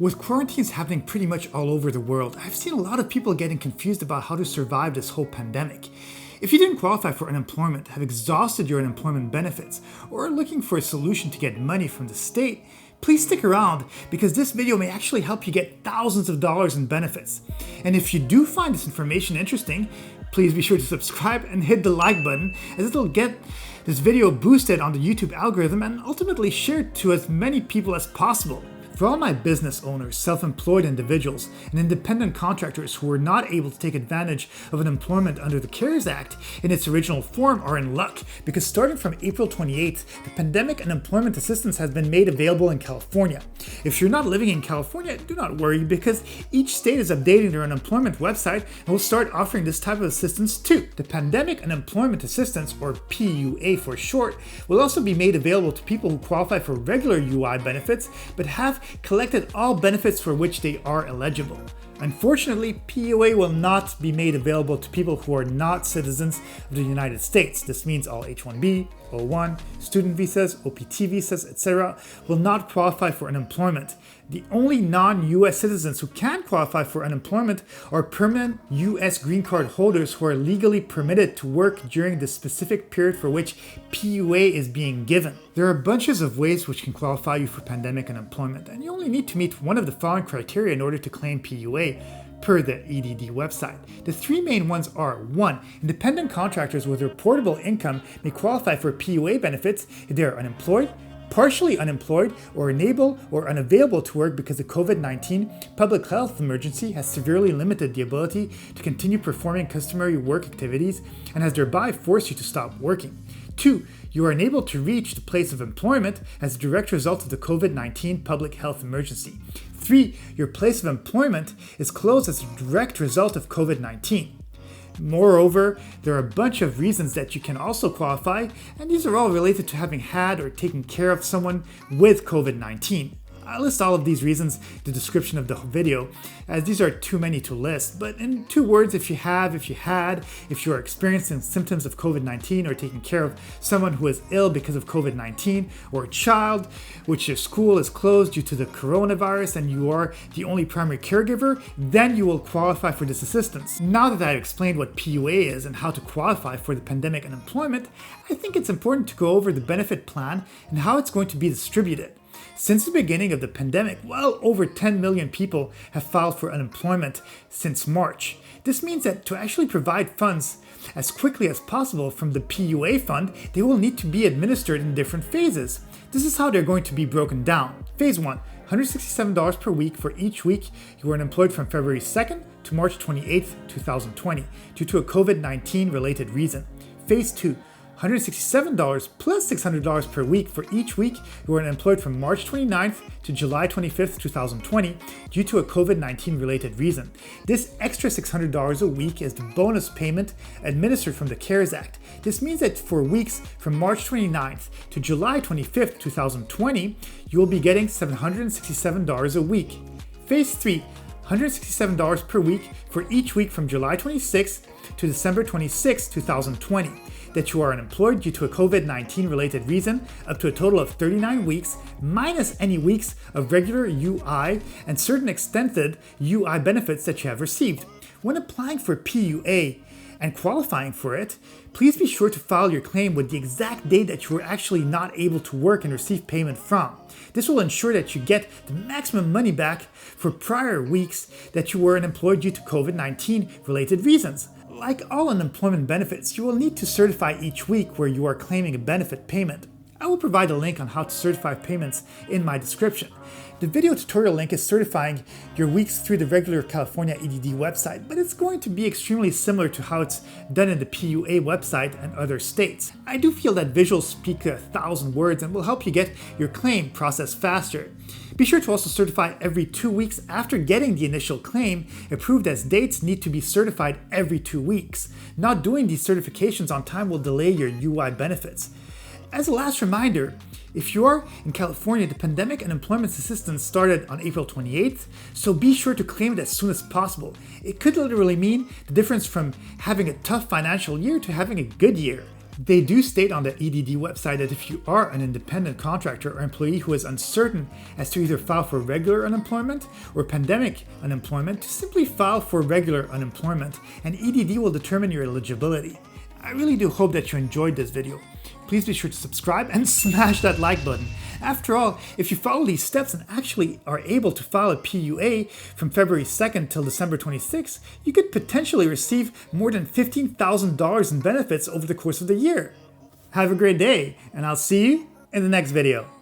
With quarantines happening pretty much all over the world, I've seen a lot of people getting confused about how to survive this whole pandemic. If you didn't qualify for unemployment, have exhausted your unemployment benefits, or are looking for a solution to get money from the state, please stick around because this video may actually help you get thousands of dollars in benefits. And if you do find this information interesting, please be sure to subscribe and hit the like button, as it'll get this video boosted on the YouTube algorithm and ultimately shared to as many people as possible. For all my business owners, self-employed individuals, and independent contractors who were not able to take advantage of unemployment under the CARES Act in its original form are in luck, because starting from April 28th, the pandemic unemployment assistance has been made available in California. If you're not living in California, do not worry, because each state is updating their unemployment website and will start offering this type of assistance too. The Pandemic Unemployment Assistance, or PUA for short, will also be made available to people who qualify for regular UI benefits but have collected all benefits for which they are eligible. Unfortunately, PUA will not be made available to people who are not citizens of the United States. This means all H-1B, O-1, student visas, OPT visas, etc. will not qualify for unemployment. The only non-US citizens who can qualify for unemployment are permanent US green card holders who are legally permitted to work during the specific period for which PUA is being given. There are bunches of ways which can qualify you for pandemic unemployment, and you only need to meet one of the following criteria in order to claim PUA. Per the EDD website. The three main ones are: 1. Independent contractors with reportable income may qualify for PUA benefits if they are unemployed, partially unemployed, or unable or unavailable to work because the COVID-19 public health emergency has severely limited the ability to continue performing customary work activities and has thereby forced you to stop working. 2. You are unable to reach the place of employment as a direct result of the COVID-19 public health emergency. 3. Your place of employment is closed as a direct result of COVID-19. Moreover, there are a bunch of reasons that you can also qualify, and these are all related to having had or taken care of someone with COVID-19. I'll list all of these reasons in the description of the video, as these are too many to list, but in 2 words: if you have, if you had, if you are experiencing symptoms of COVID-19 or taking care of someone who is ill because of COVID-19, or a child which your school is closed due to the coronavirus and you are the only primary caregiver, then you will qualify for this assistance. Now that I've explained what PUA is and how to qualify for the pandemic unemployment, I think it's important to go over the benefit plan and how it's going to be distributed. Since the beginning of the pandemic, well over 10 million people have filed for unemployment since March. This means that to actually provide funds as quickly as possible from the PUA fund, they will need to be administered in different phases. This is how they're going to be broken down. Phase 1, $167 per week for each week you were unemployed from February 2nd to March 28th, 2020, due to a COVID-19 related reason. Phase 2, $167 plus $600 per week for each week you were unemployed from March 29th to July 25th, 2020 due to a COVID-19 related reason. This extra $600 a week is the bonus payment administered from the CARES Act. This means that for weeks from March 29th to July 25th, 2020, you will be getting $767 a week. Phase 3, $167 per week for each week from July 26th to December 26, 2020, that you are unemployed due to a COVID-19 related reason, up to a total of 39 weeks, minus any weeks of regular UI and certain extended UI benefits that you have received. When applying for PUA and qualifying for it, please be sure to file your claim with the exact date that you were actually not able to work and receive payment from. This will ensure that you get the maximum money back for prior weeks that you were unemployed due to COVID-19 related reasons. Like all unemployment benefits, you will need to certify each week where you are claiming a benefit payment. I will provide a link on how to certify payments in my description. The video tutorial link is certifying your weeks through the regular California EDD website, but it's going to be extremely similar to how it's done in the PUA website and other states. I do feel that visuals speak 1,000 words and will help you get your claim processed faster. Be sure to also certify every 2 weeks after getting the initial claim approved, as dates need to be certified every 2 weeks. Not doing these certifications on time will delay your UI benefits. As a last reminder, if you are in California, the pandemic unemployment assistance started on April 28th, so be sure to claim it as soon as possible. It could literally mean the difference from having a tough financial year to having a good year. They do state on the EDD website that if you are an independent contractor or employee who is uncertain as to either file for regular unemployment or pandemic unemployment, to simply file for regular unemployment, and EDD will determine your eligibility. I really do hope that you enjoyed this video. Please be sure to subscribe and smash that like button. After all, if you follow these steps and actually are able to file a PUA from February 2nd till December 26th, you could potentially receive more than $15,000 in benefits over the course of the year. Have a great day, and I'll see you in the next video.